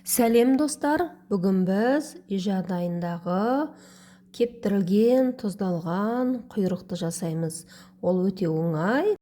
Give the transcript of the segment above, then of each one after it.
Сәлем достар, бүгін біз үй жағдайындағы кептірілген, тұздалған құйрықты жасаймыз. Ол өте оңай.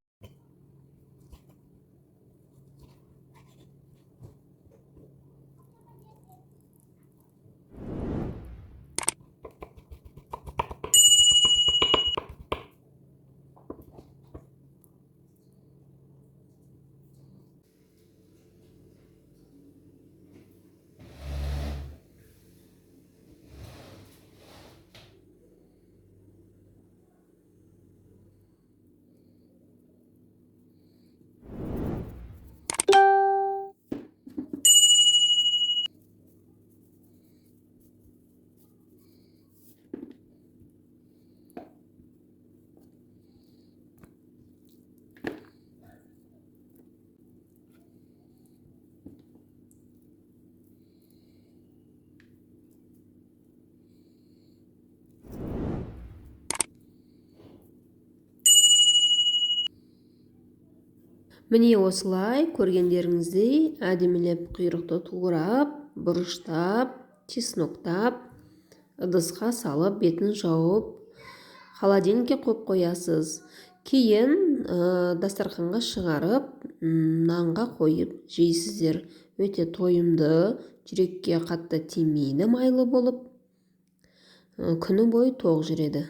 Міне осылай көргендеріңіздей әдемілеп құйрықты турап, бұрыштап, чесноктап, ыдысқа салып, бетін жауып, холодильникке қойып қоясыз. Кейін дастарханға шығарып, нанға қойып жейсіздер. Өте тойымды, жүрекке қатты тимейді, майлы болып, күні бойы тоқ жүреді.